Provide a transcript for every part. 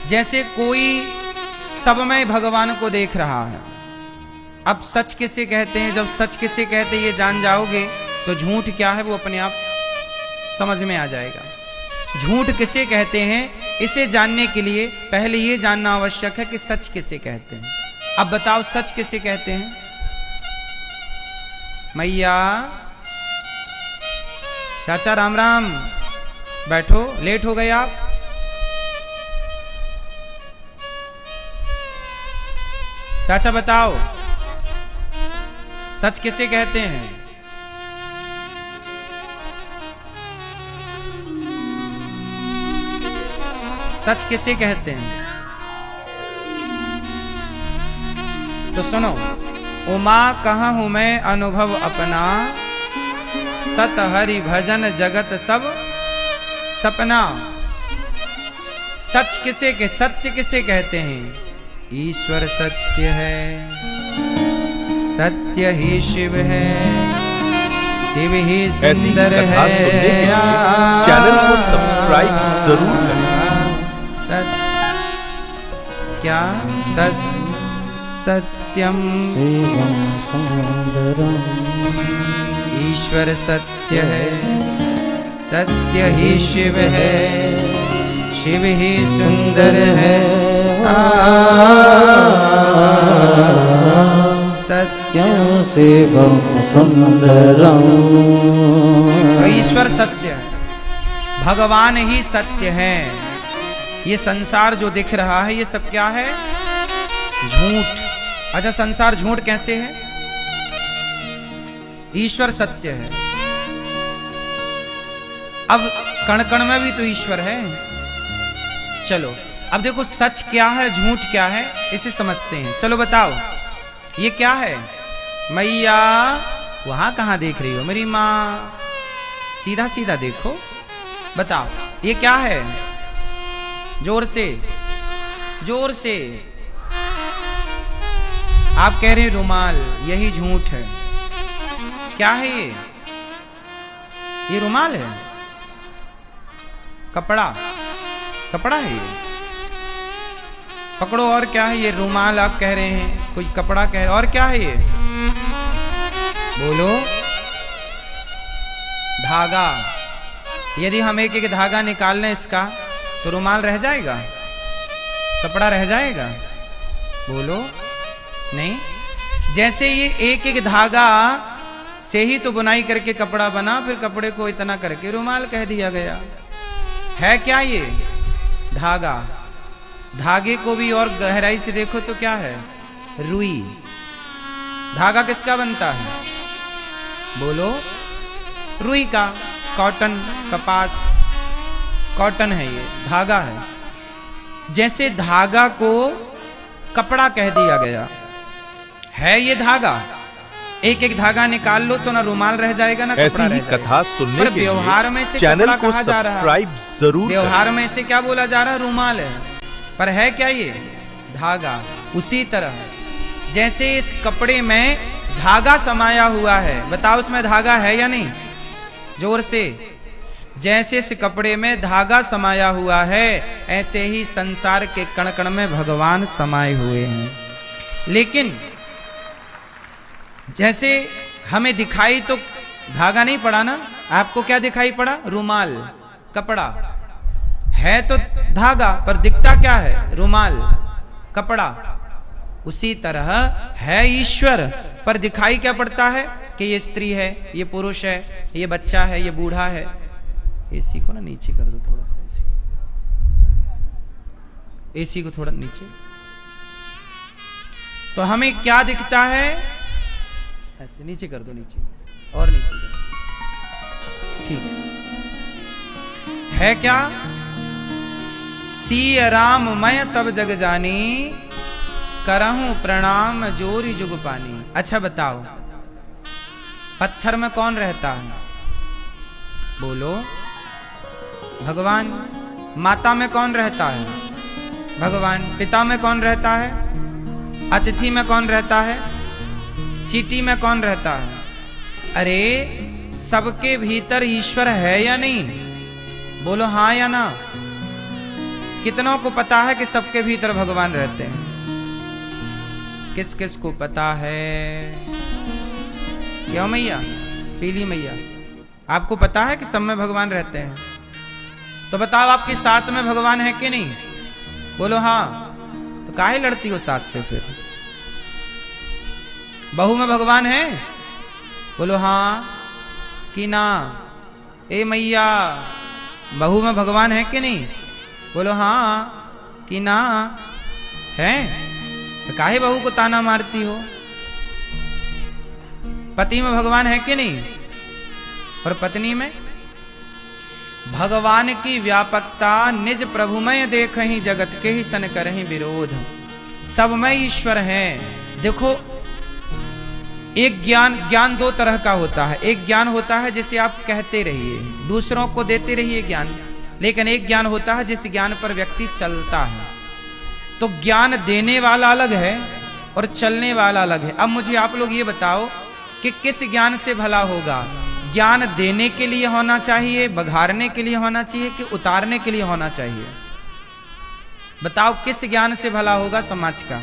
जैसे कोई सब में भगवान को देख रहा है। अब सच किसे कहते हैं? जब सच किसे कहते हैं ये जान जाओगे तो झूठ क्या है वो अपने आप समझ में आ जाएगा। झूठ किसे कहते हैं इसे जानने के लिए पहले ये जानना आवश्यक है कि सच किसे कहते हैं। अब बताओ सच किसे कहते हैं? मैया, चाचा राम राम, बैठो, लेट हो गए आप। चाचा बताओ सच किसे कहते हैं? सच किसे कहते हैं? तो सुनो, उमा कहाँ हूं मैं अनुभव अपना, सत हरि भजन जगत सब सपना। सच किसे के सत्य किसे कहते हैं? ईश्वर सत्य है, सत्य ही शिव है, शिव ही सुंदर है। चैनल को सब्सक्राइब जरूर करें। सत क्या सत सत्यम ईश्वर सत्य है, सत्य ही शिव है, शिव ही सुंदर है। सत्यं शिवं सुंदरम। ईश्वर सत्य है, भगवान ही सत्य है। ये संसार जो दिख रहा है ये सब क्या है? झूठ। अच्छा, संसार झूठ कैसे है? ईश्वर सत्य है। अब कण कण में भी तो ईश्वर है। चलो अब देखो सच क्या है झूठ क्या है इसे समझते हैं। चलो बताओ ये क्या है? मैया, वहां कहां देख रही हो मेरी माँ? सीधा सीधा देखो, बताओ ये क्या है? जोर से, जोर से। आप कह रहे हैं रुमाल, यही झूठ है। क्या है ये? ये रुमाल है? कपड़ा, कपड़ा है ये? पकड़ो, और क्या है ये? रुमाल आप कह रहे हैं, कोई कपड़ा कह रहे, और क्या है ये? बोलो। धागा। यदि हम एक एक धागा निकाल लें इसका तो रुमाल रह जाएगा? कपड़ा रह जाएगा? बोलो। नहीं। जैसे ये एक एक धागा से ही तो बुनाई करके कपड़ा बना, फिर कपड़े को इतना करके रुमाल कह दिया गया। है क्या ये? धागा। धागे को भी और गहराई से देखो तो क्या है? रुई। धागा किसका बनता है? बोलो। रुई का। कॉटन, कपास, कॉटन है ये, धागा है। जैसे धागा को कपड़ा कह दिया गया, है ये धागा? एक एक धागा निकाल लो तो ना रुमाल रह जाएगा ना ऐसी कपड़ा ही रह जाएगा। कथा सुनने के व्यवहार में से चैनल को कहा जा रहा है, सब्सक्राइब जरूर करें। व्यवहार में से क्या बोला जा रहा है? रुमाल है, पर है क्या ये? धागा। उसी तरह जैसे इस कपड़े में धागा समाया हुआ है, बताओ उसमें धागा है या नहीं? जोर से। जैसे इस कपड़े में धागा समाया हुआ है ऐसे ही संसार के कण कण में भगवान समाये हुए हैं। लेकिन जैसे हमें दिखाई तो धागा नहीं पड़ा ना, आपको क्या दिखाई पड़ा? रुमाल, कपड़ा। है तो धागा पर दिखता क्या है? रुमाल, कपड़ा। उसी तरह है ईश्वर पर दिखाई क्या पड़ता है? कि ये स्त्री है, ये पुरुष है, ये बच्चा है, ये बूढ़ा है। एसी को ना नीचे कर दो थोड़ा सा, एसी को थोड़ा नीचे। तो हमें क्या दिखता है? ऐसे नीचे कर दो, नीचे और नीचे कर दो। ठीक है क्या? सिय राम मैं सब जग जानी, करहूं प्रणाम जोरी जुग पानी। अच्छा बताओ पत्थर में कौन रहता है? बोलो। भगवान। माता में कौन रहता है? भगवान। पिता में कौन रहता है? अतिथि में कौन रहता है? चीटी में कौन रहता है? अरे सबके भीतर ईश्वर है या नहीं? बोलो हाँ या ना। कितनों को पता है कि सबके भीतर भगवान रहते हैं? किस किस को पता है? क्यों मैया, पीली मैया, आपको पता है कि सब में भगवान रहते हैं? तो बताओ, आपकी सास में भगवान है कि नहीं? बोलो हाँ। तो काहे लड़ती हो सास से फिर? बहू में भगवान है? बोलो हाँ कि ना? ए मैया, बहू में भगवान है कि नहीं? बोलो हाँ कि ना? है? तो काहे बहू को ताना मारती हो? पति में भगवान है कि नहीं? और पत्नी में? भगवान की व्यापकता निज प्रभुमय देखहि जगत के ही सन करहि विरोध। सब में ईश्वर है। देखो, एक ज्ञान दो तरह का होता है। एक ज्ञान होता है जिसे आप कहते रहिए, दूसरों को देते रहिए ज्ञान, लेकिन एक ज्ञान होता है जिस ज्ञान पर व्यक्ति चलता है। तो ज्ञान देने वाला अलग है और चलने वाला अलग है। अब मुझे आप लोग ये बताओ कि किस ज्ञान से भला होगा? ज्ञान देने के लिए होना चाहिए, बघारने के लिए होना चाहिए, कि उतारने के लिए होना चाहिए? बताओ, किस ज्ञान से भला होगा समाज का?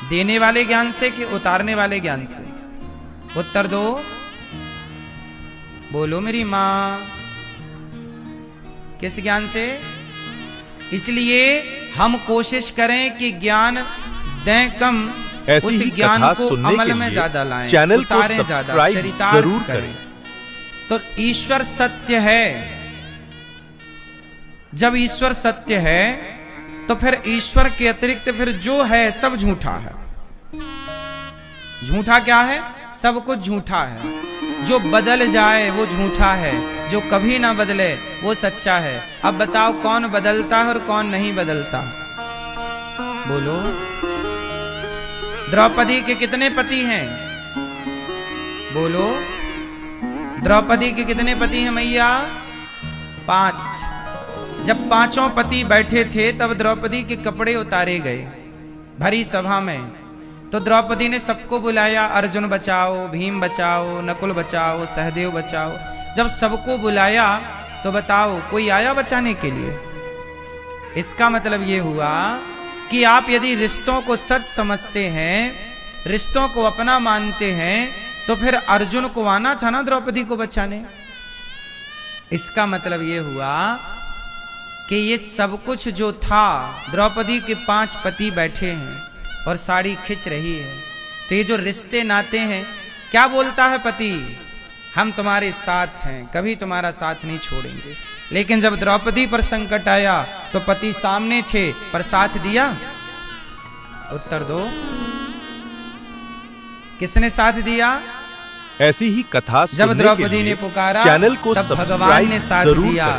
देने वाले ज्ञान से कि उतारने वाले ज्ञान से? उत्तर दो, बोलो मेरी मां। किस ज्ञान से? इसलिए हम कोशिश करें कि ज्ञान दें कम, उस ज्ञान को अमल में ज्यादा लाएं, चैनल को उतारें ज्यादा, सब्सक्राइब चरितार्थ जरूर करें। तो ईश्वर सत्य है। जब ईश्वर सत्य है तो फिर ईश्वर के अतिरिक्त फिर जो है सब झूठा है। झूठा क्या है? सब कुछ झूठा है। जो बदल जाए वो झूठा है, जो कभी ना बदले वो सच्चा है। अब बताओ, कौन बदलता है और कौन नहीं बदलता? बोलो। द्रौपदी के कितने पति हैं? बोलो। द्रौपदी के कितने पति हैं मैया? 5। जब 5 पति बैठे थे तब द्रौपदी के कपड़े उतारे गए भरी सभा में। तो द्रौपदी ने सबको बुलाया, अर्जुन बचाओ, भीम बचाओ, नकुल बचाओ, सहदेव बचाओ। जब सबको बुलाया तो बताओ, कोई आया बचाने के लिए? इसका मतलब ये हुआ कि आप यदि रिश्तों को सच समझते हैं, रिश्तों को अपना मानते हैं, तो फिर अर्जुन को आना था ना द्रौपदी को बचाने। इसका मतलब ये हुआ कि ये सब कुछ जो था, द्रौपदी के 5 पति बैठे हैं और साड़ी खिंच रही है, तो ये जो रिश्ते नाते हैं, क्या बोलता है पति? हम तुम्हारे साथ हैं, कभी तुम्हारा साथ नहीं छोड़ेंगे। लेकिन जब द्रौपदी पर संकट आया तो पति सामने थे पर साथ दिया? उत्तर दो, किसने साथ दिया? ऐसी ही कथा जब द्रौपदी ने पुकारा चैनल को तब भगवान ने साथ दिया।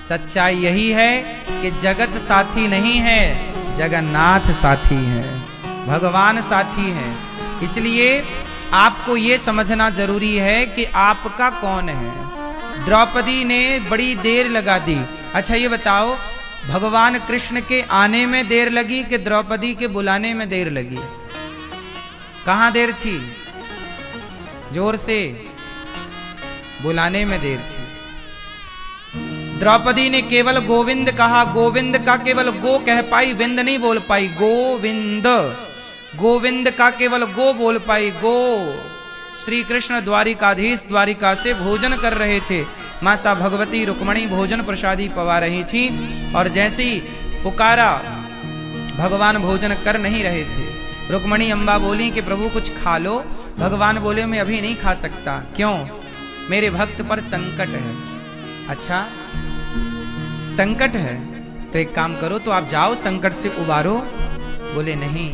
सच्चाई यही है कि जगत साथी नहीं है, जगन्नाथ साथी है, भगवान साथी है। इसलिए आपको ये समझना जरूरी है कि आपका कौन है। द्रौपदी ने बड़ी देर लगा दी। अच्छा ये बताओ, भगवान कृष्ण के आने में देर लगी कि द्रौपदी के बुलाने में देर लगी? कहां देर थी? जोर से, बुलाने में देर थी। द्रौपदी ने केवल गोविंद कहा, गोविंद का केवल गो कह पाई, विंद नहीं बोल पाई। गोविंद, गोविंद का केवल गो बोल पाई। गो। श्री कृष्ण द्वारिकाधीश द्वारिका से भोजन कर रहे थे। माता भगवती रुक्मणी भोजन प्रसादी पवा रही थी और जैसे ही पुकारा, भगवान भोजन कर नहीं रहे थे। रुक्मणी अम्बा बोली कि प्रभु कुछ खा लो। भगवान बोले मैं अभी नहीं खा सकता। क्यों? मेरे भक्त पर संकट है। अच्छा, संकट है तो एक काम करो, तो आप जाओ संकट से उबारो। बोले नहीं,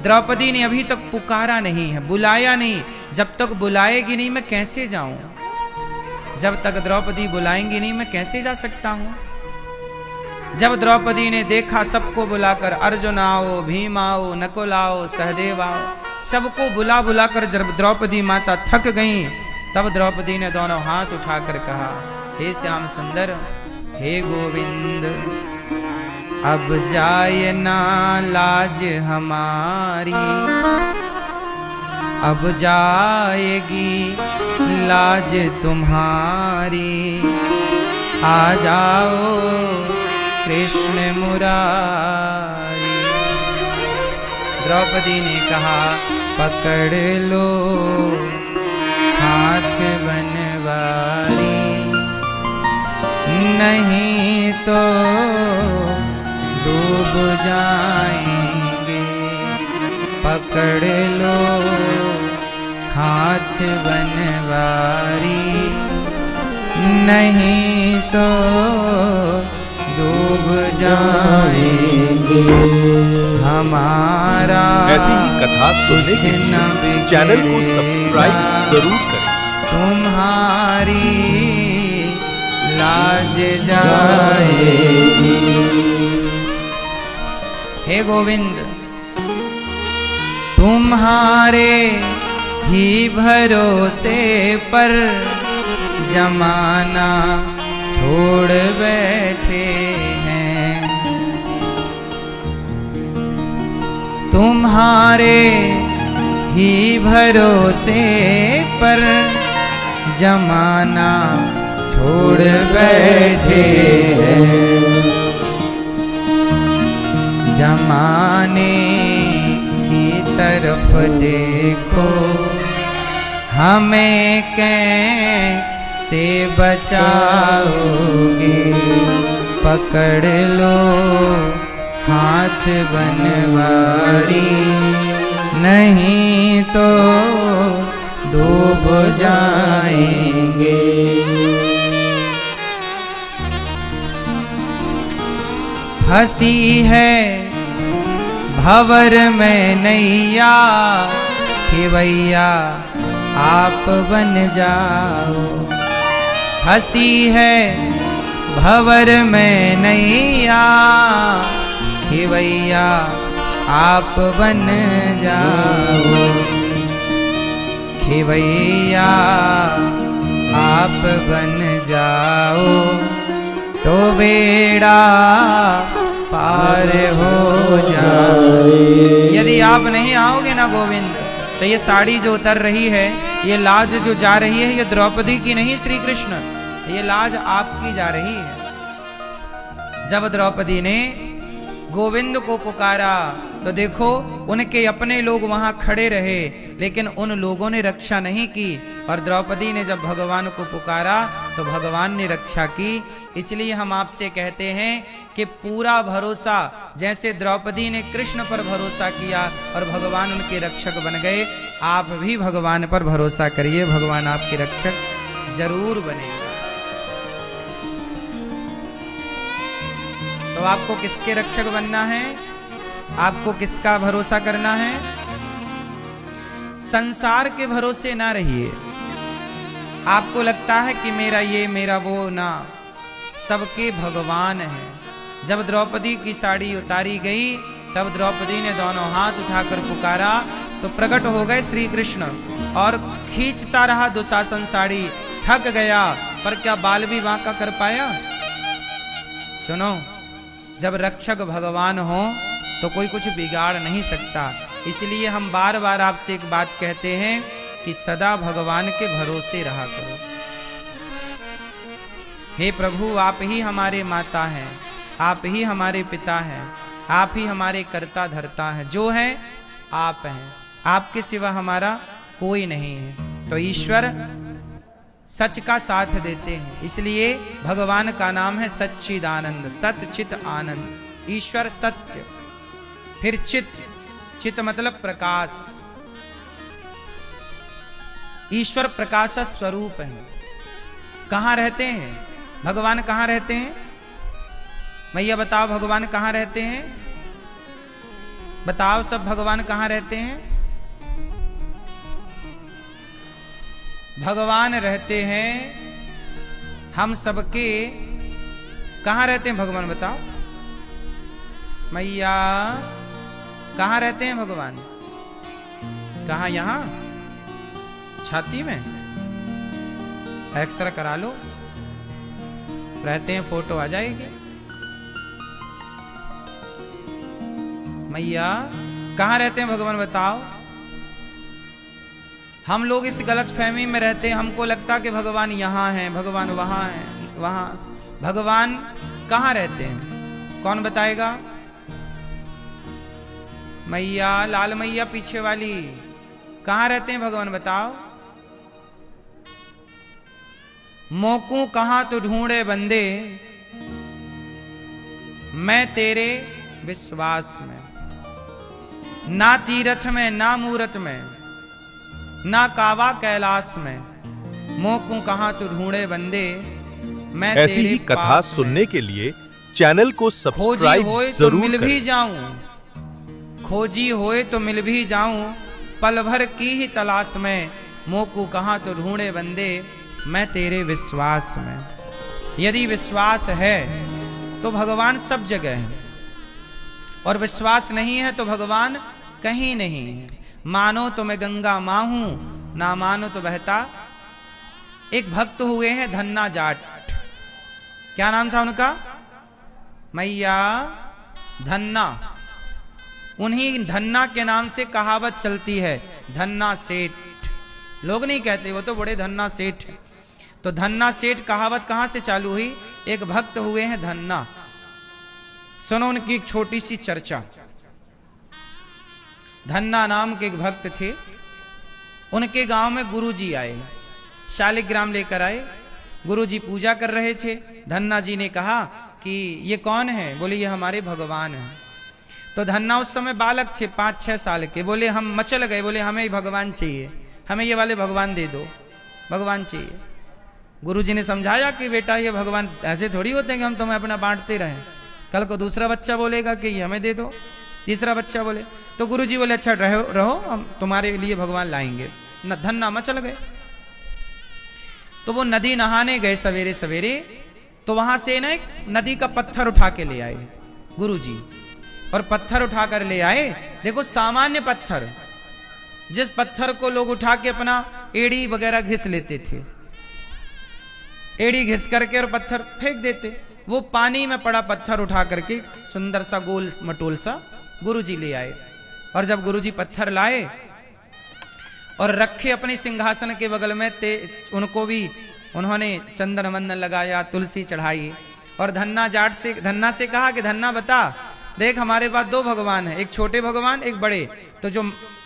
द्रौपदी ने अभी तक पुकारा नहीं है, बुलाया नहीं। जब तक बुलाएगी नहीं मैं कैसे जाऊं? जब तक द्रौपदी बुलाएंगी नहीं मैं कैसे जा सकता हूं? जब द्रौपदी ने देखा सबको बुलाकर, अर्जुन आओ, भीम आओ, नकुल आओ, सहदेव आओ, सबको बुला बुला कर जब द्रौपदी माता थक गईं, तब द्रौपदी ने दोनों हाथ उठाकर कहा, हे श्याम सुंदर, हे गोविंद, अब जाए ना लाज हमारी, अब जाएगी लाज तुम्हारी। आ जाओ कृष्ण मुरारी। द्रौपदी ने कहा पकड़ लो हाथ बनवारी, नहीं तो डूब जाएंगे। पकड़ लो हाथ बनवारी, नहीं तो डूब जाएंगे। हमारा ऐसी ही कथा सुनने के लिए चैनल को सब्सक्राइब जरूर करें। तुम्हारी लाज जाएगी। हे गोविंद, तुम्हारे ही भरोसे पर जमाना छोड़ बैठे हैं। तुम्हारे ही भरोसे पर जमाना छोड़ बैठे हैं। जमाने की तरफ देखो, हमें कैसे बचाओगे। पकड़ लो हाथ बनवारी, नहीं तो डूब जाएंगे। हंसी है भंवर में नैया, खेवैया आप बन जाओ। हंसी है भंवर में नैया, खेवैया आप बन जाओ। खेवैया आप बन जाओ, तो बेड़ा पार हो जाए। यदि आप नहीं आओगे ना गोविंद, तो ये साड़ी जो उतर रही है, ये लाज जो जा रही है, ये द्रौपदी की नहीं श्री कृष्ण, ये लाज आपकी जा रही है। जब द्रौपदी ने गोविंद को पुकारा तो देखो उनके अपने लोग वहां खड़े रहे, लेकिन उन लोगों ने रक्षा नहीं की। और द्रौपदी ने जब भगवान को पुकारा तो भगवान ने रक्षा की। इसलिए हम आपसे कहते हैं कि पूरा भरोसा, जैसे द्रौपदी ने कृष्ण पर भरोसा किया और भगवान उनके रक्षक बन गए, आप भी भगवान पर भरोसा करिए, भगवान आपके रक्षक जरूर बनेंगे। तो आपको किसके रक्षक बनना है? आपको किसका भरोसा करना है? संसार के भरोसे ना रहिए। आपको लगता है कि मेरा ये मेरा वो, ना, सबके भगवान हैं। जब द्रौपदी की साड़ी उतारी गई, तब द्रौपदी ने दोनों हाथ उठाकर पुकारा तो प्रकट हो गए श्री कृष्ण, और खींचता रहा दुशासन साड़ी, थक गया, पर क्या बाल भी बांका कर पाया? सुनो, जब रक्षक भगवान हो तो कोई कुछ बिगाड़ नहीं सकता। इसलिए हम बार बार आपसे एक बात कहते हैं कि सदा भगवान के भरोसे रहा करो। हे प्रभु, आप ही हमारे माता हैं, आप ही हमारे पिता हैं, आप ही हमारे कर्ता धर्ता हैं, जो है आप हैं, आपके सिवा हमारा कोई नहीं है। तो ईश्वर सच का साथ देते हैं, इसलिए भगवान का नाम है सच्चिदानंद, सत चित आनंद। ईश्वर सत्य, फिर चित, चित मतलब प्रकाश। ईश्वर प्रकाश स्वरूप है। कहाँ रहते हैं भगवान? कहाँ रहते हैं मैया? बताओ भगवान कहाँ रहते हैं? बताओ सब, भगवान कहाँ रहते हैं? भगवान रहते हैं हम सबके। कहाँ रहते हैं भगवान? बताओ मैया, कहाँ रहते हैं भगवान? कहाँ? यहाँ छाती में एक्सरे करा लो, रहते हैं, फोटो आ जाएगी। मैया कहाँ रहते हैं भगवान? बताओ। हम लोग इस गलत फहमी में रहते हैं, हमको लगता कि भगवान यहाँ हैं, भगवान वहाँ हैं, वहाँ। भगवान कहाँ रहते हैं? कौन बताएगा? मैया, लाल मैया पीछे वाली, कहां रहते हैं भगवान बताओ? मोकू कहां तो ढूंढे बंदे, मैं तेरे विश्वास में। ना तीरथ में, ना मूरत में, ना कावा कैलाश में, मोकू कहां तो ढूंढे बंदे, मैं ऐसी तेरे ही कथा पास में। सुनने के लिए चैनल को खोजी सब्सक्राइब होए तो जरूर मिल भी करें। जाऊं, खोजी होए तो मिल भी जाऊं, पल भर की ही तलाश में, मोकू कहां तो ढूंढे बंदे, मैं तेरे विश्वास में। यदि विश्वास है तो भगवान सब जगह है, और विश्वास नहीं है तो भगवान कहीं नहीं है। मानो तो मैं गंगा मां हूं, ना मानो तो बहता। एक भक्त हुए हैं धन्ना जाट, क्या नाम था उनका? मैया धन्ना। उन्हीं धन्ना के नाम से कहावत चलती है, धन्ना सेठ। लोग नहीं कहते वो तो बड़े धन्ना सेठ हैं। तो धन्ना सेठ कहावत कहां से चालू हुई? एक भक्त हुए हैं धन्ना। सुनो उनकी एक छोटी सी चर्चा। धन्ना नाम के एक भक्त थे, उनके गांव में गुरुजी आए, शालिग्राम लेकर आए। गुरुजी पूजा कर रहे थे। धन्ना जी ने कहा कि ये कौन है? बोले ये हमारे भगवान हैं। तो धन्ना उस समय बालक थे, 5-6 साल के। बोले हम मचल गए, बोले हमें भगवान चाहिए, हमें ये वाले भगवान दे दो, भगवान चाहिए। गुरुजी ने समझाया कि बेटा ये भगवान ऐसे थोड़ी होते हैं कि हम तुम्हें अपना बांटते रहें। कल को दूसरा बच्चा बोलेगा कि ये हमें दे दो, तीसरा बच्चा बोले। तो गुरुजी बोले अच्छा रहो, हम तुम्हारे लिए भगवान लाएंगे। न धन्ना मचल गए। तो वो नदी नहाने गए सवेरे सवेरे, तो वहां से ना एक नदी का पत्थर उठा के ले आए गुरुजी, और पत्थर उठा कर ले आए। देखो सामान्य पत्थर, जिस पत्थर को लोग उठा के अपना एड़ी वगैरह घिस लेते थे, एड़ी घिस करके और पत्थर फेंक देते, वो पानी में पड़ा पत्थर उठा करके सुंदर सा गोल मटोल सा गुरुजी ले आए। और जब गुरुजी पत्थर लाए और रखे अपने सिंहासन के बगल में, उनको भी उन्होंने चंदन वंदन लगाया, तुलसी चढ़ाई, और धन्ना से कहा कि धन्ना बता, देख हमारे पास 2 भगवान हैं, एक छोटे भगवान एक बड़े। तो जो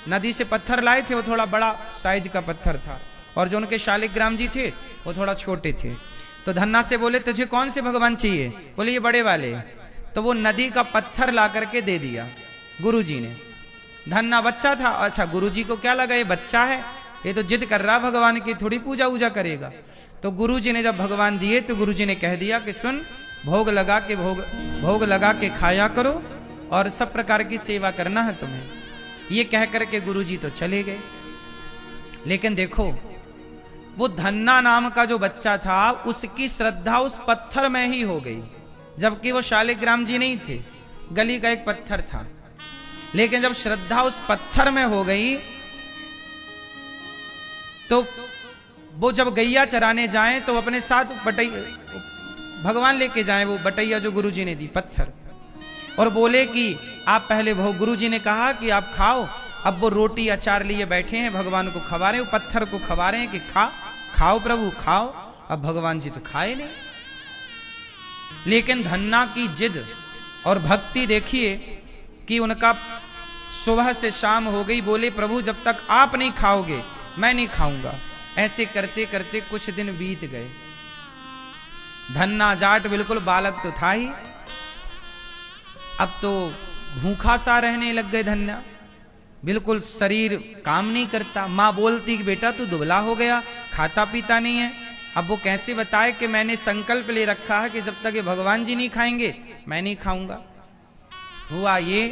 नदी से पत्थर लाए थे वो थोड़ा बड़ा साइज का पत्थर था, और जो उनके शालिग्राम जी थे वो थोड़ा छोटे थे। तो धन्ना से बोले तुझे कौन से भगवान चाहिए? बोले ये बड़े वाले। तो वो नदी का पत्थर ला करके दे दिया गुरुजी ने। धन्ना बच्चा था, अच्छा गुरुजी को क्या लगा ये बच्चा है, ये तो जिद कर रहा भगवान की, थोड़ी पूजा वूजा करेगा। तो गुरुजी ने जब भगवान दिए तो गुरुजी ने कह दिया कि सुन, भोग लगा के खाया करो, और सब प्रकार की सेवा करना है तुम्हें। ये कह करके गुरुजी तो चले गए। लेकिन देखो वो धन्ना नाम का जो बच्चा था, उसकी श्रद्धा उस पत्थर में ही हो गई, जबकि वो शालिग्राम जी नहीं थे, गली का एक पत्थर था। लेकिन जब श्रद्धा उस पत्थर में हो गई, तो वो जब गैया चराने जाएं तो अपने साथ भगवान लेके जाएं, वो बटैया जो गुरुजी ने दी पत्थर, और बोले कि आप पहले भोग। गुरुजी ने कहा कि आप खाओ। अब वो रोटी अचार लिए बैठे हैं, भगवान को खवा रहे हैं, वो पत्थर को खवा रहे हैं कि खाओ प्रभु खाओ। अब भगवान जी तो खाए नहीं। लेकिन धन्ना की जिद और भक्ति देखिए कि उनका सुबह से शाम हो गई, बोले प्रभु जब तक आप नहीं खाओगे मैं नहीं खाऊंगा। ऐसे करते करते कुछ दिन बीत गए। धन्ना जाट बिल्कुल बालक तो था ही, अब तो भूखा सा रहने लग गए। धन्ना बिल्कुल शरीर काम नहीं करता। माँ बोलती कि बेटा तू दुबला हो गया, खाता पीता नहीं है। अब वो कैसे बताए कि मैंने संकल्प ले रखा है कि जब तक ये भगवान जी नहीं खाएंगे मैं नहीं खाऊंगा। हुआ ये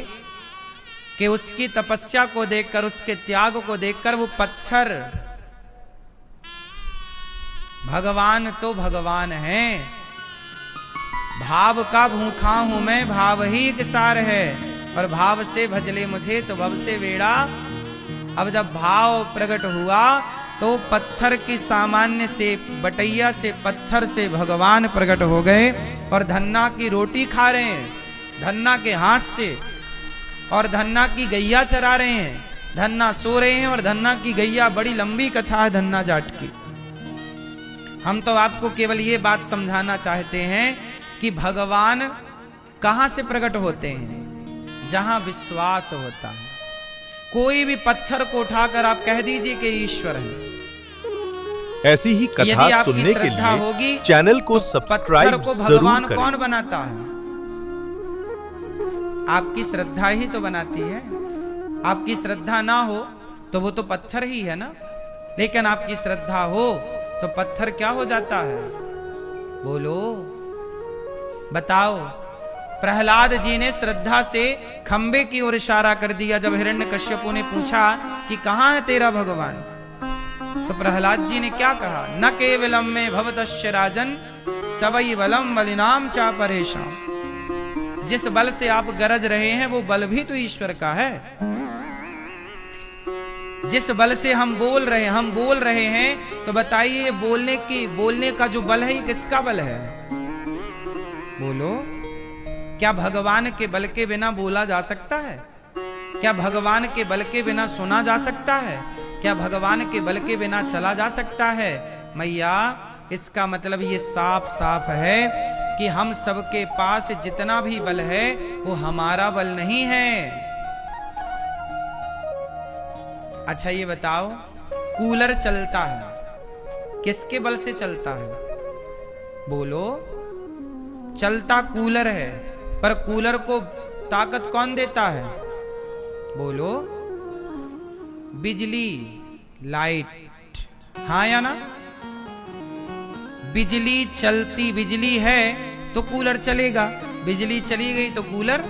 कि उसकी तपस्या को देखकर, उसके त्याग को देखकर वो पत्थर, भगवान तो भगवान है, भाव का भूखा हूं मैं, भाव ही एक सार है, और भाव से भजले मुझे तो भव से वेड़ा। अब जब भाव प्रकट हुआ तो पत्थर की सामान्य से, बटैया से, पत्थर से भगवान प्रकट हो गए, और धन्ना की रोटी खा रहे हैं धन्ना के हाथ से, और धन्ना की गैया चरा रहे हैं, धन्ना सो रहे हैं, और धन्ना की गैया। बड़ी लंबी कथा है धन्ना जाट की। हम तो आपको केवल ये बात समझाना चाहते हैं कि भगवान कहां से प्रकट होते हैं? जहां विश्वास होता है। कोई भी पत्थर को उठाकर आप कह दीजिए कि ईश्वर है। ऐसी ही यदि कथा आपकी सुनने के श्रद्धा लिए होगी चैनल को पत्थर सब्सक्राइब को जरूर भगवान करें। कौन बनाता है? आपकी श्रद्धा ही तो बनाती है। आपकी श्रद्धा ना हो तो वो तो पत्थर ही है ना। लेकिन आपकी श्रद्धा हो तो पत्थर क्या हो जाता है? बोलो, बताओ। प्रहलाद जी ने श्रद्धा से खंबे की ओर इशारा कर दिया जब हिरण्यकश्यपु ने पूछा कि कहां है तेरा भगवान। तो प्रहलाद जी ने क्या कहा? न केवलम में भवतस्य राजन सबई बलम बलिनाम चा परेशान। जिस बल से आप गरज रहे हैं वो बल भी तो ईश्वर का है। जिस बल से हम बोल रहे हैं तो बताइए बोलने का जो बल है ये किसका बल है? बोलो, क्या भगवान के बल के बिना बोला जा सकता है? क्या भगवान के बल के बिना सुना जा सकता है? क्या भगवान के बल के बिना चला जा सकता है? मैया, इसका मतलब ये साफ साफ है कि हम सबके पास जितना भी बल है वो हमारा बल नहीं है। अच्छा ये बताओ, कूलर चलता है, किसके बल से चलता है? बोलो, चलता कूलर है, पर कूलर को ताकत कौन देता है? बोलो, बिजली, लाइट, हाँ या ना? बिजली चलती, बिजली है तो कूलर चलेगा। बिजली चली गई तो कूलर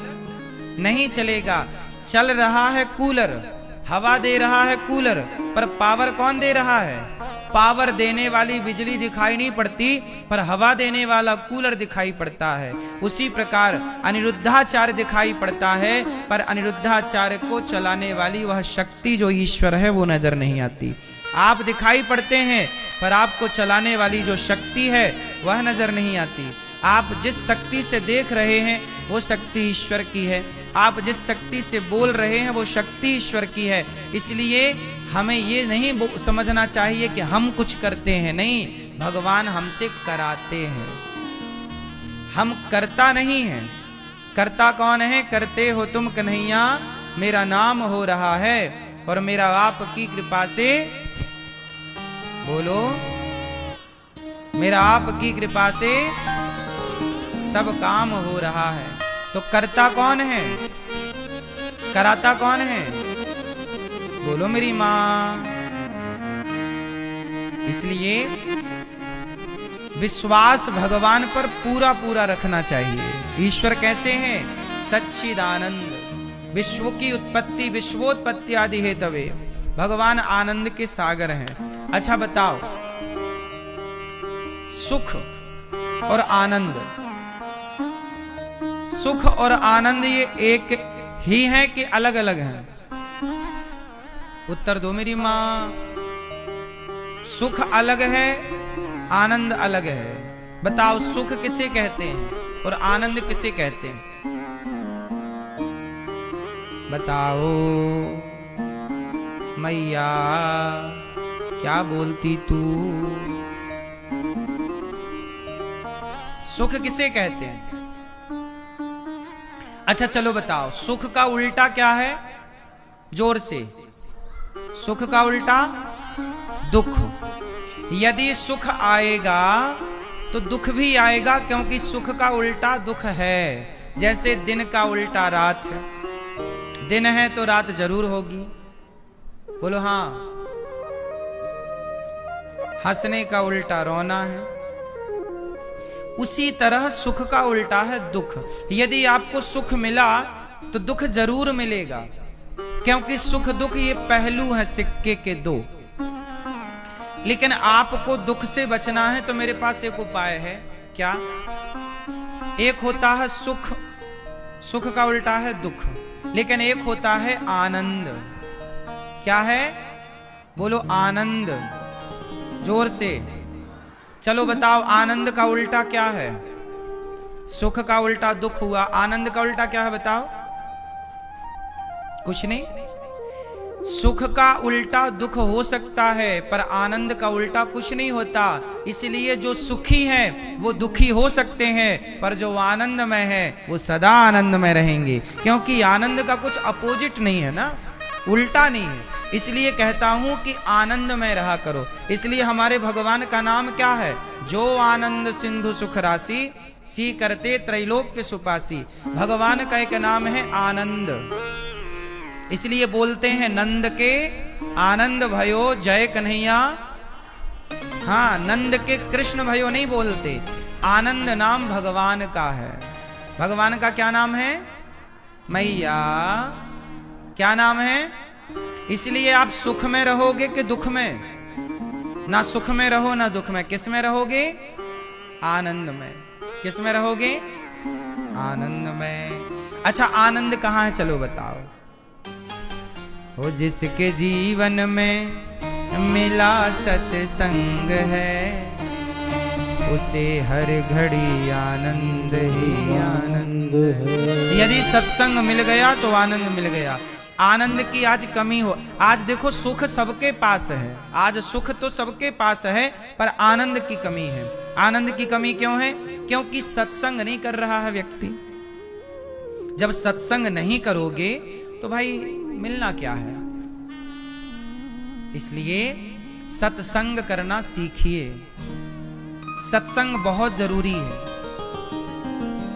नहीं चलेगा। चल रहा है कूलर, हवा दे रहा है कूलर, पर पावर कौन दे रहा है? पावर देने वाली बिजली दिखाई नहीं पड़ती, पर हवा देने वाला कूलर दिखाई पड़ता है। उसी प्रकार अनिरुद्धाचार्य दिखाई पड़ता है, पर अनिरुद्धाचार्य को चलाने वाली वह शक्ति जो ईश्वर है वो नजर नहीं आती। आप दिखाई पड़ते हैं, पर आपको चलाने वाली जो शक्ति है वह नजर नहीं आती। आप जिस शक्ति से देख रहे हैं वो शक्ति ईश्वर की है। आप जिस शक्ति से बोल रहे हैं वो शक्ति ईश्वर की है। इसलिए हमें ये नहीं समझना चाहिए कि हम कुछ करते हैं, नहीं, भगवान हमसे कराते हैं, हम करता नहीं हैं। करता कौन है? करते हो तुम कन्हैया, मेरा नाम हो रहा है और मेरा आपकी कृपा से, बोलो, मेरा आपकी कृपा से सब काम हो रहा है। तो करता कौन है? कराता कौन है? बोलो मेरी मां। इसलिए विश्वास भगवान पर पूरा पूरा रखना चाहिए। ईश्वर कैसे हैं? सच्चिदानंद, विश्व की उत्पत्ति, विश्वोत्पत्ति आदि हेतवे। भगवान आनंद के सागर हैं। अच्छा बताओ, सुख और आनंद, सुख और आनंद ये एक ही है कि अलग अलग हैं? उत्तर दो मेरी मां। सुख अलग है, आनंद अलग है। बताओ, सुख किसे कहते हैं और आनंद किसे कहते हैं? बताओ मैया, क्या बोलती तू? सुख किसे कहते हैं? अच्छा चलो बताओ, सुख का उल्टा क्या है? जोर से। सुख का उल्टा दुख। यदि सुख आएगा तो दुख भी आएगा, क्योंकि सुख का उल्टा दुख है। जैसे दिन का उल्टा रात है, दिन है तो रात जरूर होगी। बोलो हाँ। हंसने का उल्टा रोना है। उसी तरह सुख का उल्टा है दुख। यदि आपको सुख मिला तो दुख जरूर मिलेगा, क्योंकि सुख दुख ये पहलू है सिक्के के दो। लेकिन आपको दुख से बचना है तो मेरे पास एक उपाय है। क्या? एक होता है सुख, सुख का उल्टा है दुख, लेकिन एक होता है आनंद। क्या है? बोलो आनंद, जोर से। चलो बताओ, आनंद का उल्टा क्या है? सुख का उल्टा दुख हुआ, आनंद का उल्टा क्या है बताओ? कुछ नहीं। सुख का उल्टा दुख हो सकता है, पर आनंद का उल्टा कुछ नहीं होता। इसलिए जो सुखी है वो दुखी हो सकते हैं, पर जो आनंदमय है वो सदा आनंदमय रहेंगे, क्योंकि आनंद का कुछ अपोजिट नहीं है ना, उल्टा नहीं है। इसलिए कहता हूं कि आनंद में रहा करो। इसलिए हमारे भगवान का नाम क्या है? जो आनंद सिंधु सुख राशि, सी करते त्रैलोक्य सुपासी। भगवान का एक नाम है आनंद। इसलिए बोलते हैं नंद के आनंद भयो जय कन्हैया। हाँ, नंद के कृष्ण भयो नहीं बोलते, आनंद नाम भगवान का है। भगवान का क्या नाम है? मैया। क्या नाम है? इसलिए आप सुख में रहोगे कि दुख में? ना सुख में रहो ना दुख में, किस में रहोगे? आनंद में। किस में रहोगे? आनंद में। अच्छा, आनंद कहाँ है चलो बताओ। हो जिसके जीवन में मिला सत्संग है, उसे हर घड़ी आनंद ही आनंद है। यदि सत्संग मिल गया तो आनंद मिल गया। आनंद की आज कमी हो, आज देखो सुख सबके पास है, आज सुख तो सबके पास है, पर आनंद की कमी है। आनंद की कमी क्यों है? क्योंकि सत्संग नहीं कर रहा है व्यक्ति। जब सत्संग नहीं करोगे तो भाई मिलना क्या है? इसलिए सत्संग करना सीखिए। सत्संग बहुत जरूरी है।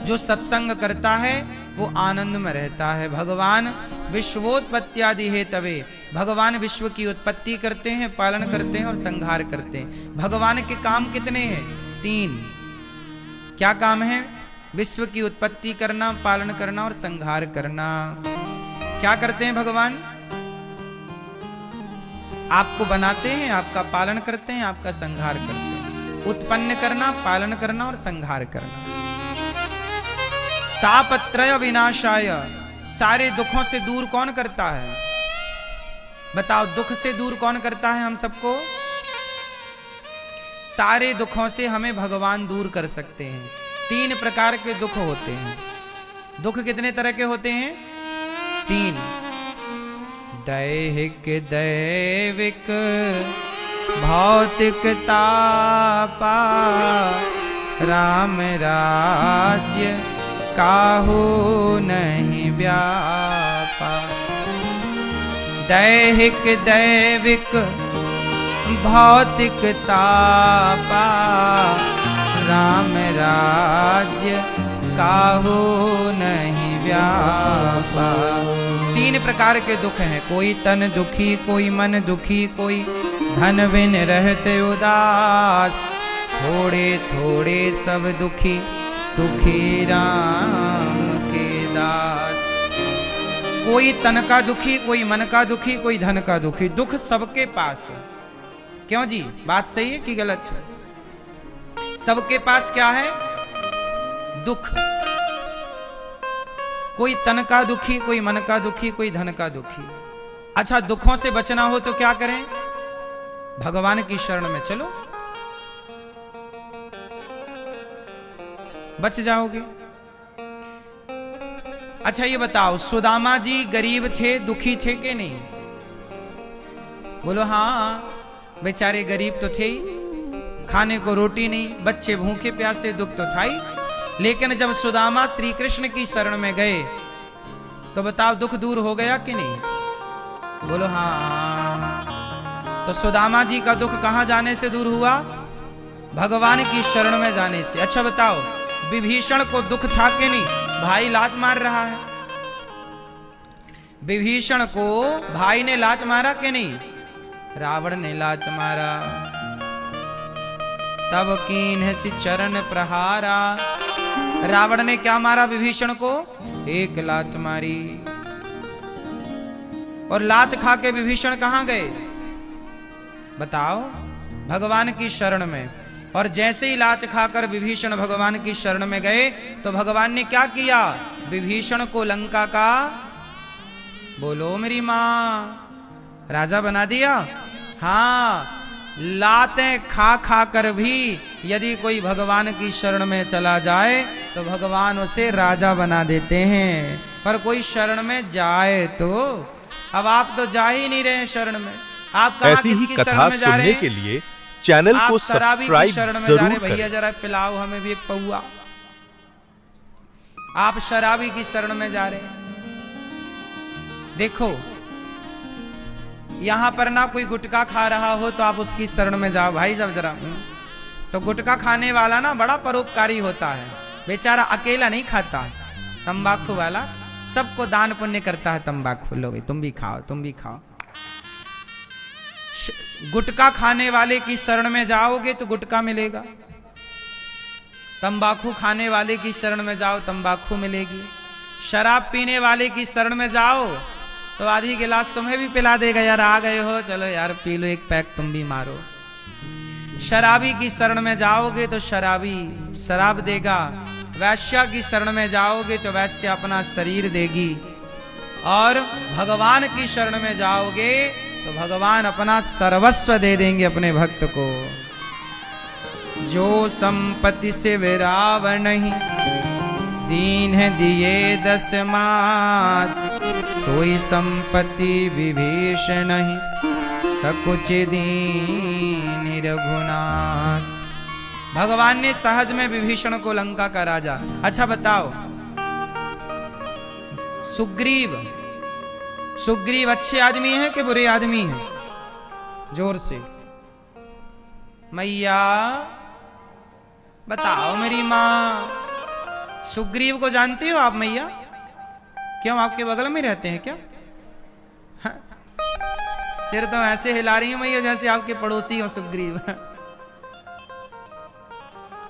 जो सत्संग करता है वो आनंद में रहता है। भगवान विश्वोत्पत्त्यादि हेतवे, भगवान विश्व की उत्पत्ति करते हैं, पालन करते हैं और संहार करते हैं। भगवान के काम कितने हैं? 3। क्या काम है? विश्व की उत्पत्ति करना, पालन करना और संहार करना। क्या करते हैं भगवान? आपको बनाते हैं, आपका पालन करते हैं, आपका संहार करते हैं। उत्पन्न करना, पालन करना और संहार करना। तापत्रय विनाशाय, सारे दुखों से दूर कौन करता है? बताओ, दुख से दूर कौन करता है हम सबको? सारे दुखों से हमें भगवान दूर कर सकते हैं। 3 प्रकार के दुख होते हैं। दुख कितने तरह के होते हैं? 3। दैहिक दैविक भौतिक तापा, राम राज्य काहू नहीं व्यापा। दैहिक दैविक भौतिक तापा, राम राज्य काहू नहीं व्यापा। 3 प्रकार के दुख हैं। कोई तन दुखी, कोई मन दुखी, कोई धन बिन रहते उदास। थोड़े थोड़े सब दुखी, सुखी राम के दास। कोई तन का दुखी, कोई मन का दुखी, कोई धन का दुखी। दुख सबके पास है। क्यों जी, बात सही है कि गलत है? सबके पास क्या है? दुख। कोई तन का दुखी, कोई मन का दुखी, कोई धन का दुखी। अच्छा, दुखों से बचना हो तो क्या करें? भगवान की शरण में चलो, बच जाओगे। अच्छा ये बताओ, सुदामा जी गरीब थे, दुखी थे कि नहीं? बोलो हाँ, बेचारे गरीब तो थे ही, खाने को रोटी नहीं, बच्चे भूखे प्यासे, दुख तो था ही। लेकिन जब सुदामा श्री कृष्ण की शरण में गए तो बताओ दुख दूर हो गया कि नहीं? बोलो हाँ। तो सुदामा जी का दुख कहां जाने से दूर हुआ? भगवान की शरण में जाने से। अच्छा बताओ, विभीषण को दुख था कि नहीं? भाई लात मार रहा है। विभीषण को भाई ने लात मारा कि नहीं? रावण ने लात मारा। तब कीन्ह सि चरण प्रहारा। रावण ने क्या मारा विभीषण को? 1 लात मारी। और लात खा के विभीषण कहां गए? बताओ, भगवान की शरण में। और जैसे ही लात खाकर विभीषण भगवान की शरण में गए तो भगवान ने क्या किया? विभीषण को लंका का, बोलो मेरी मां, राजा बना दिया। हाँ, लातें खा खा कर भी यदि कोई भगवान की शरण में चला जाए तो भगवान उसे राजा बना देते हैं। पर कोई शरण में जाए तो अब आप तो जा ही नहीं रहे हैं शरण में। आप कहाँ ऐसी ही किसकी कथा शरण में जा रहे सुनने हैं? के लिए चैनल आप को शराबी की सब्सक्राइब शरण में जा रहे जरूर भैया करें। जरा पिलाओ हमें भी एक पौआ। आप शराबी की शरण में जा रहे हैं। देखो यहां पर ना कोई गुटखा खा रहा हो तो आप उसकी शरण में जाओ भाई। जब जरा तो गुटखा खाने वाला ना बड़ा परोपकारी होता है, बेचारा अकेला नहीं खाता। तंबाकू वाला सबको दान पुण्य करता है। तंबाकू लो भाई तुम भी खाओ, तुम भी खाओ। गुटखा खाने वाले की शरण में जाओगे तो गुटखा मिलेगा। तंबाकू खाने वाले की शरण में जाओ तंबाकू मिलेगी। शराब पीने वाले की शरण में जाओ तो आधी गिलास तुम्हें भी पिला देगा। यार आ गए हो, चलो यार पी लो एक पैक तुम भी मारो। शराबी की शरण में जाओगे तो शराबी शराब देगा। वैश्या की शरण में जाओगे तो वैश्या अपना शरीर देगी। और भगवान की शरण में जाओगे तो भगवान अपना सर्वस्व दे देंगे अपने भक्त को। जो संपत्ति से विराव नहीं, दीन है दिए 10 मात। सोई संपत्ति विभीष नहीं, सकुच दीन रघुनाथ। भगवान ने सहज में विभीषण को लंका का राजा। अच्छा बताओ सुग्रीव अच्छे आदमी हैं कि बुरे आदमी हैं? जोर से मैया बताओ मेरी माँ। सुग्रीव को जानती हो आप मैया? क्यों आपके बगल में रहते हैं क्या? हाँ? सिर तो ऐसे हिला रही है मैया जैसे आपके पड़ोसी हो सुग्रीव।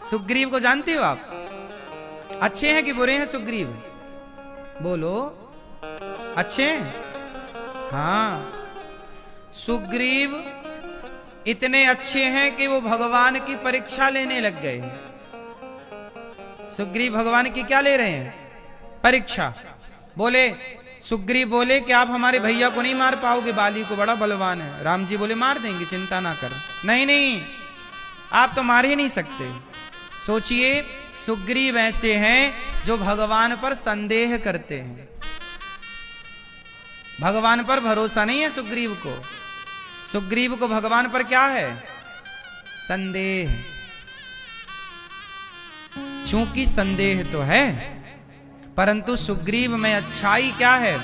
सुग्रीव को जानती हो आप? अच्छे हैं कि बुरे हैं सुग्रीव? बोलो अच्छे हैं? हाँ सुग्रीव इतने अच्छे हैं कि वो भगवान की परीक्षा लेने लग गए। सुग्रीव भगवान की क्या ले रहे हैं? परीक्षा। बोले सुग्रीव बोले कि आप हमारे भैया को नहीं मार पाओगे, बाली को, बड़ा बलवान है। राम जी बोले मार देंगे, चिंता ना कर। नहीं नहीं आप तो मार ही नहीं सकते। सोचिए सुग्रीव ऐसे हैं जो भगवान पर संदेह करते हैं। भगवान पर भरोसा नहीं है सुग्रीव को। सुग्रीव को भगवान पर क्या है? संदेह। चूंकि संदेह तो है परंतु सुग्रीव में अच्छाई क्या है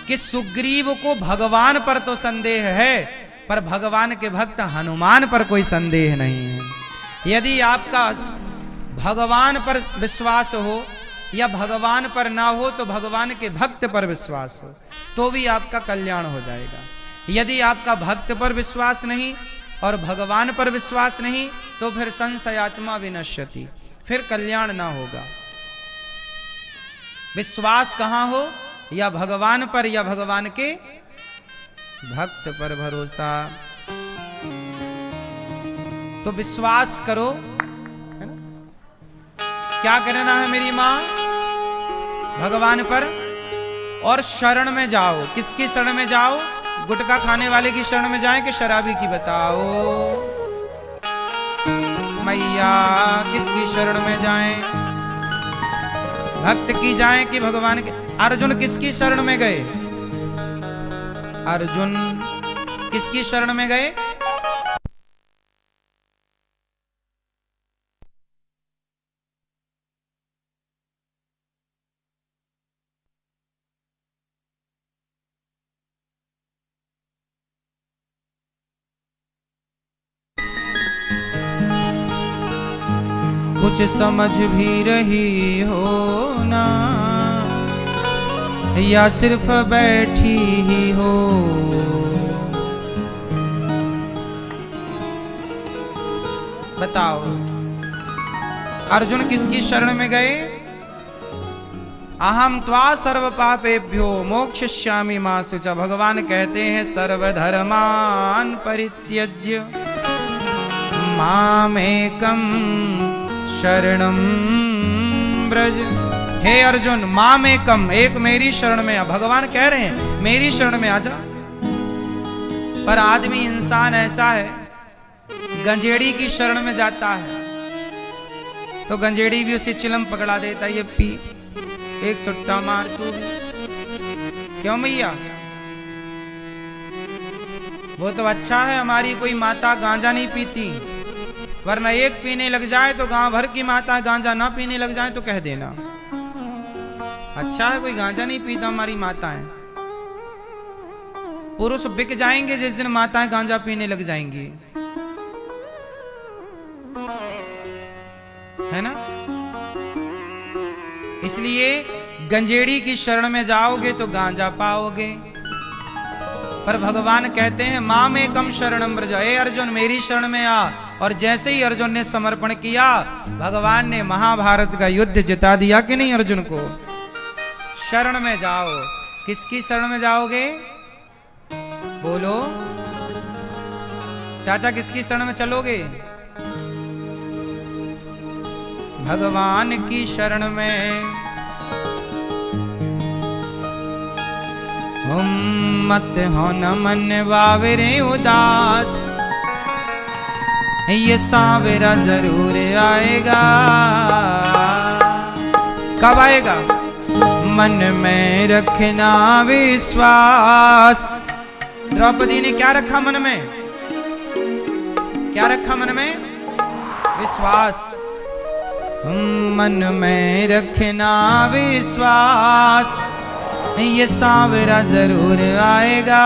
कि सुग्रीव को भगवान पर तो संदेह है पर भगवान के भक्त हनुमान पर कोई संदेह नहीं है। यदि आपका भगवान पर विश्वास हो या भगवान पर ना हो तो भगवान के भक्त पर विश्वास हो तो भी आपका कल्याण हो जाएगा। यदि आपका भक्त पर विश्वास नहीं और भगवान पर विश्वास नहीं तो फिर संशयात्मा विनश्यति, फिर कल्याण ना होगा। विश्वास कहां हो? या भगवान पर या भगवान के भक्त पर भरोसा। तो विश्वास करो, है ना? क्या करना है मेरी मां? भगवान पर और शरण में जाओ। किसकी शरण में जाओ? गुटखा खाने वाले की शरण में जाएं कि शराबी की? बताओ मैया किसकी शरण में जाएं? भक्त की जाएं कि भगवान के? अर्जुन किसकी शरण में गए? अर्जुन किसकी शरण में गए? कुछ समझ भी रही हो ना या सिर्फ बैठी ही हो। बताओ अर्जुन किसकी शरण में गए? अहम त्वा सर्व पापेभ्यो मोक्षयिष्यामि मा शुचा। भगवान कहते हैं सर्वधर्मान परित्यज्य मामेकं शरणं ब्रज। हे अर्जुन मामेकम, एक मेरी शरण में आ। भगवान कह रहे हैं मेरी शरण में आजा। पर आदमी इंसान ऐसा है गंजेड़ी की शरण में जाता है तो गंजेड़ी भी उसे चिलम पकड़ा देता है, ये पी एक सुट्टा मार तू भी। क्यों भैया? वो तो अच्छा है हमारी कोई माता गांजा नहीं पीती, वरना एक पीने लग जाए तो गांव भर की माता गांजा ना पीने लग जाए तो कह देना। अच्छा है कोई गांजा नहीं पीता हमारी माताएं। पुरुष बिक जाएंगे जिस दिन माताएं गांजा पीने लग जाएंगी, है ना। इसलिए गंजेड़ी की शरण में जाओगे तो गांजा पाओगे। पर भगवान कहते हैं मां में कम शरणम ब्रज, ए अर्जुन मेरी शरण में आ। और जैसे ही अर्जुन ने समर्पण किया, भगवान ने महाभारत का युद्ध जिता दिया कि नहीं अर्जुन को। शरण में जाओ। किसकी शरण में जाओगे? बोलो चाचा, किसकी शरण में चलोगे? भगवान की शरण में। मत हो न मन बावरे उदास, ये सावेरा जरूर आएगा। कब आएगा? मन में रखना विश्वास। द्रौपदी ने क्या रखा मन में? क्या रखा मन में? विश्वास। मन में रखना विश्वास, ये सांवरा जरूर आएगा।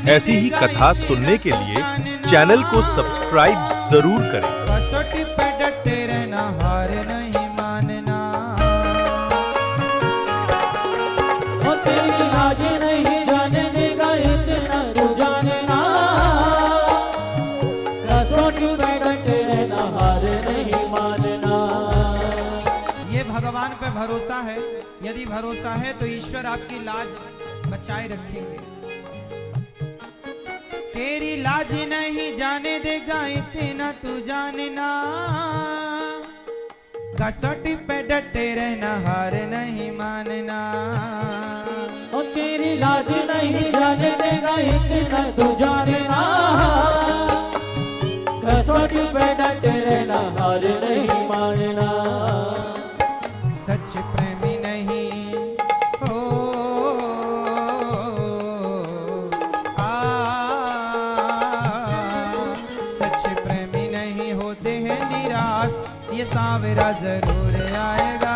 ऐसी ही कथा सुनने के लिए चैनल को सब्सक्राइब जरूर करें। कसौटी पे डटे रहना, हार नहीं मानना। ओ तेरी लाज नहीं जाने देगा इतना तू जानना, कसौटी पे डटे रहना, हार नहीं मानना। ये भगवान पे भरोसा है। यदि भरोसा है तो ईश्वर आपकी लाज बचाए रखेंगे। तेरी लाज नहीं जाने देगा इतना तू जानना, कसौटी पे डटे रहना, हार नहीं मानना। ओ तेरी लाज नहीं जाने देगा इतना तू जानना, कसौटी पे डटे रहना, हार नहीं मानना। सच प्रेमी नहीं हो सच प्रेमी नहीं होते हैं निराश, ये सांवरा जरूर आएगा।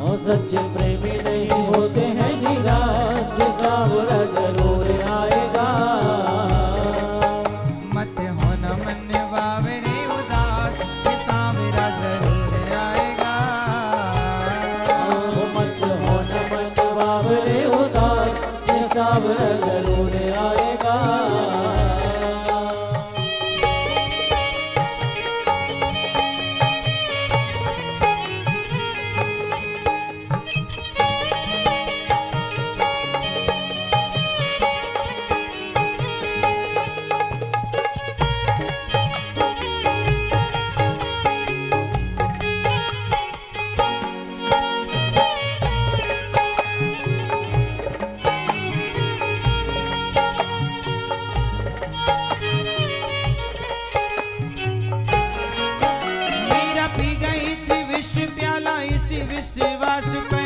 ओ सच्चे प्रेमी नहीं होते हैं निराश, ये सांवरा जरूर आएगा। मत होना मन बावरे उदास, ये सांवरा जरूर आएगा। ओ मत होना मन बावरे उदास, ये सांवरा जरूर आएगा। मेरा पी गई थी विष प्याला इसी विश्वास पे,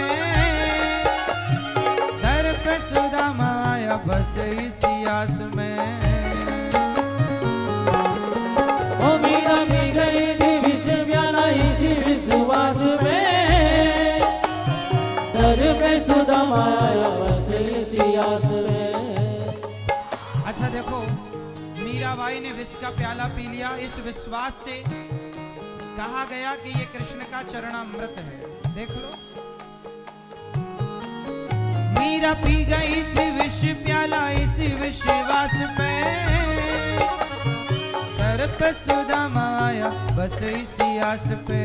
दर पे सुदामा आया बस इसी आस में। ओ मेरा भी गई थी विष प्याला इसी विश्वास में, दर पे सुदामा आया बस इसी आस में। अच्छा देखो, मीराबाई ने विष का प्याला पी लिया इस विश्वास से। कहा गया कि ये कृष्ण का चरणामृत है। देख लो, मीरा पी गई थी विष प्याला इसी विश्वास पे, दर पे सुदामा आया बस इसी आस पे।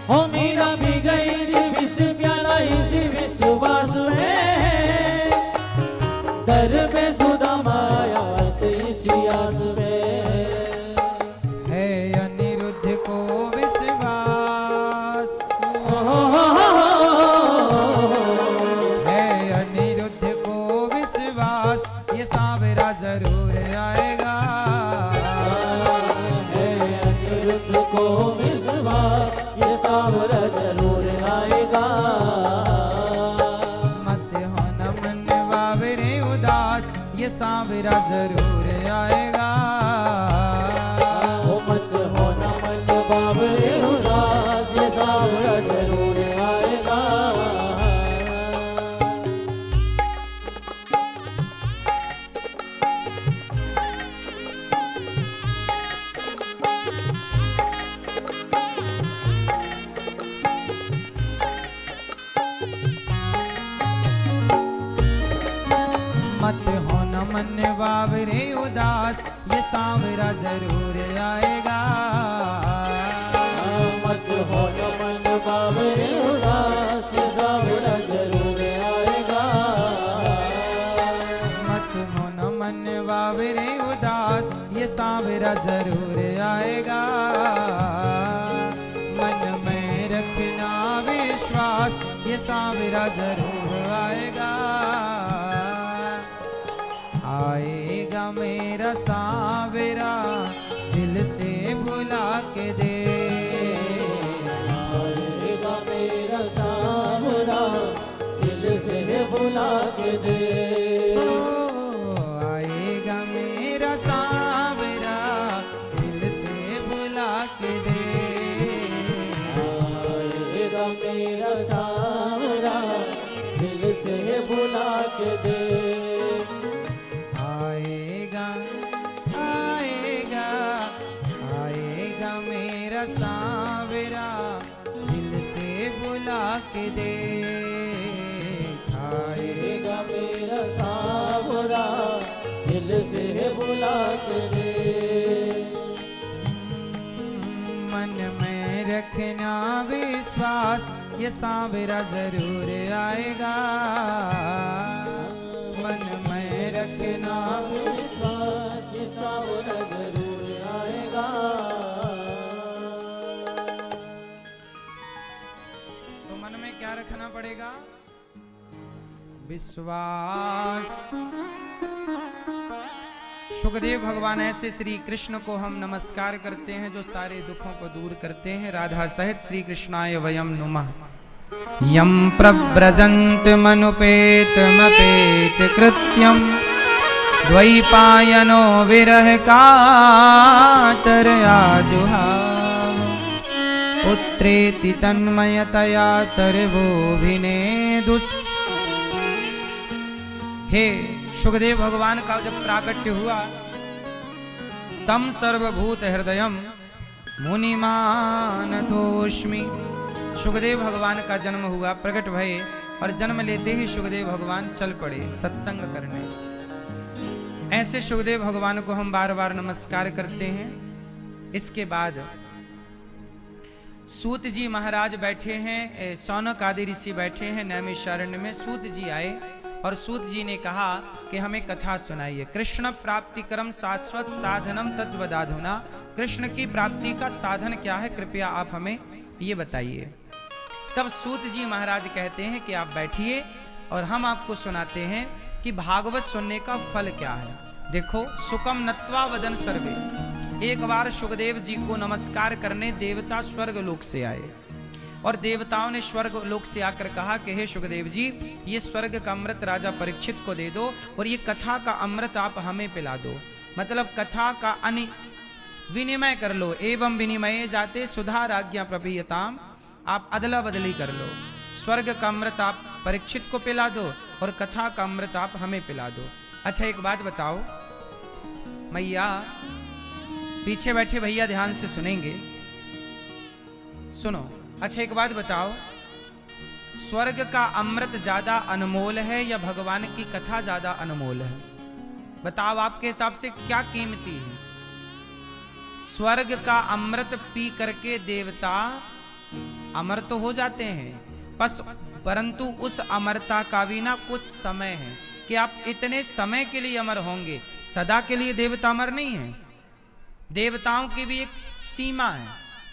ओ मेरा भी गई थी विष प्याला इसी विश्वास में, दर पे सुदामा आया बस इसी आस में। है अनिरुद्ध को विश्वास, है अनिरुद्ध को विश्वास, ये सांवरा जरूर आएगा। है अनिरुद्ध को विश्वास, ये सांवरा जरूर आएगा। मत होना मन बावरे उदास, ये सांवरा जरूर आएगा। ओ मत होना मन बावरे उदास, ये सांवरा जरूर आएगा। मत होना मन बावरे उदास, ये सांवरा जरूर आएगा। मत होना मन बावरे उदास, ये सांवरा जरूर आएगा। मत होना मन बावरे उदास, ये सांवरा जरूर आएगा। मन में रखना विश्वास, ये सांवरा जरूर आएगा। आएगा मेरा सांवरा, दिल से भुला के दे। आएगा मेरा सांवरा, दिल से भुला के दे। आएगा मेरा सांवरा, दिल से भुला के दे। आएगा मेरा सांवरा, दिल से भुला के दे। सांवरा दिल से बुला के आएगा मेरा सांवरा दिल से बुला के दे। मन में रखना विश्वास ये सांवरा जरूर आएगा। मन में रखना विश्वास ये सांवरा जरूर आएगा। तो मन में क्या रखना पड़ेगा? विश्वास। सुखदेव भगवान ऐसे श्री कृष्ण को हम नमस्कार करते हैं जो सारे दुखों को दूर करते हैं। राधा सहित श्री कृष्णाय वयम नुमः। यम प्रव्रजन्त मनुपेतमपेत कृत्यम द्वैपायनो विरह कातरया जुहाव पुत्रेति तन्मयतया तरवोभिनेदुस्। हे सुखदेव भगवान का जब प्राकट्य हुआ तम सर्वभूत हृदयम मुनिमानतोष्मि। सुखदेव भगवान का जन्म हुआ, प्रकट भये और जन्म लेते ही सुखदेव भगवान चल पड़े सत्संग करने। ऐसे सुखदेव भगवान को हम बार बार नमस्कार करते हैं। इसके बाद सूत जी महाराज बैठे हैं, शौनक आदि ऋषि बैठे हैं नैमिषारण्य में। सूत जी आए और सूत जी ने कहा कि हमें कथा सुनाइए। कृष्ण प्राप्ति क्रम शाश्वत साधनम तद्वदाधुना। कृष्ण की प्राप्ति का साधन क्या है, कृपया आप हमें ये बताइए। तब सूत जी महाराज कहते हैं कि आप बैठिए और हम आपको सुनाते हैं कि भागवत सुनने का फल क्या है। देखो, सुकम नत्वा वदन सर्वे। एक बार सुखदेव जी को नमस्कार करने देवता स्वर्ग लोक से आए और देवताओं ने स्वर्ग लोक से आकर कहा कि हे सुखदेव जी, ये स्वर्ग का अमृत राजा परीक्षित को दे दो और ये कथा का अमृत आप हमें पिला दो। मतलब कथा का विनिमय कर लो। एवं विनिमय जाते सुधा राज्ञा प्रपीयताम। आप अदला बदली कर लो। स्वर्ग का अमृत आप परीक्षित को पिला दो और कथा का अमृत आप हमें पिला दो। अच्छा एक बात बताओ मैया, पीछे बैठे भैया ध्यान से सुनेंगे, सुनो। अच्छा एक बात बताओ, स्वर्ग का अमृत ज्यादा अनमोल है या भगवान की कथा ज्यादा अनमोल है? बताओ आपके हिसाब से क्या कीमती है? स्वर्ग का अमृत पी करके देवता अमर तो हो जाते हैं, परंतु उस अमरता का भी ना कुछ समय है कि आप इतने समय के लिए अमर होंगे। सदा के लिए देवता अमर नहीं है। देवताओं की भी एक सीमा है,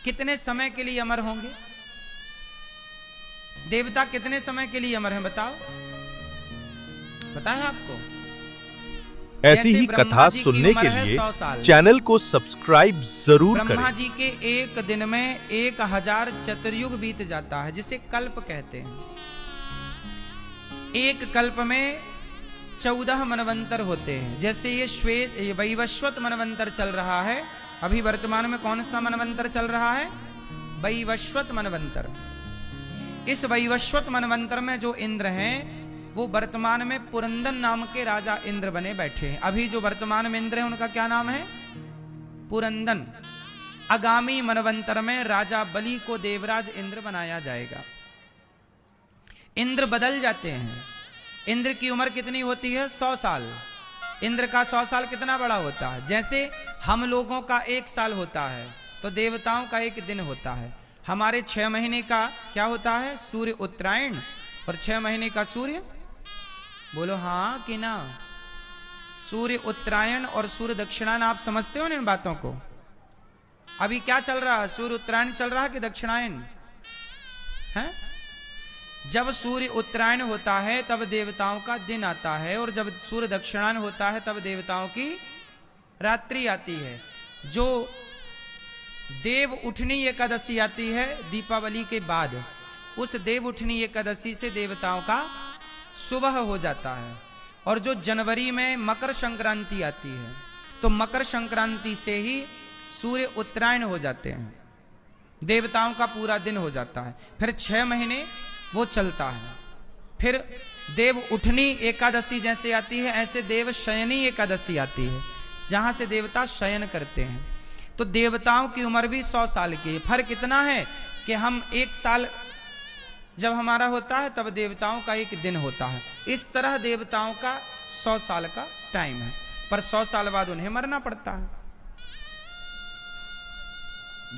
कितने समय के लिए अमर होंगे। देवता कितने समय के लिए अमर हैं बताओ, बताएं आपको। ऐसी ही कथा सुनने के लिए चैनल को सब्सक्राइब जरूर करें। ब्रह्मा जी के एक दिन में 1000 चतुर्युग बीत जाता है, जिसे कल्प कहते हैं। एक कल्प में 14 मनवंतर होते हैं। जैसे ये वैवस्वत मनवंतर चल रहा है, अभी वर्तमान में कौन सा मनवंतर चल रहा है? वैवस्वत मनवंतर। इस वैवस्वत मनवंतर में जो इंद्र हैं वो वर्तमान में पुरंदन नाम के राजा इंद्र बने बैठे हैं। अभी जो वर्तमान में इंद्र हैं उनका क्या नाम है? पुरंदन। आगामी मनवंतर में राजा बलि को देवराज इंद्र बनाया जाएगा। इंद्र बदल जाते हैं। इंद्र की उम्र कितनी होती है? 100 साल। इंद्र का 100 साल कितना बड़ा होता है? जैसे हम लोगों का 1 साल होता है तो देवताओं का 1 दिन होता है। हमारे 6 महीने का क्या होता है? सूर्य उत्तरायण। और 6 महीने का सूर्य, बोलो हाँ कि ना? सूर्य उत्तरायण और सूर्य दक्षिणायन, आप समझते हो इन बातों को? अभी क्या चल रहा है? सूर्य उत्तरायण चल रहा है कि दक्षिणायन है? जब सूर्य उत्तरायण होता है तब देवताओं का दिन आता है, और जब सूर्य दक्षिणायन होता है तब देवताओं की रात्रि आती है। जो देव उठनी एकादशी आती है दीपावली के बाद, उस देव उठनी एकादशी से देवताओं का सुबह हो जाता है। और जो जनवरी में मकर संक्रांति आती है तो मकर संक्रांति से ही सूर्य उत्तरायण हो जाते हैं, देवताओं का पूरा दिन हो जाता है। फिर 6 महीने वो चलता है। फिर देव उठनी एकादशी जैसे आती है, ऐसे देव शयनी एकादशी आती है, जहां से देवता शयन करते हैं। तो देवताओं की उम्र भी 100 साल की है। फर्क इतना है कि हम 1 साल जब हमारा होता है तब देवताओं का 1 दिन होता है। इस तरह देवताओं का 100 साल का टाइम है, पर 100 साल बाद उन्हें मरना पड़ता है।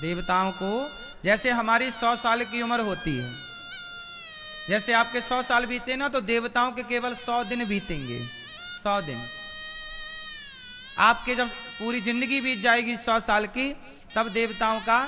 देवताओं को जैसे हमारी 100 साल की उम्र होती है, जैसे आपके 100 साल बीते ना, तो देवताओं के केवल 100 दिन बीतेंगे। 100 दिन। आपके जब पूरी जिंदगी बीत जाएगी 100 साल की, तब देवताओं का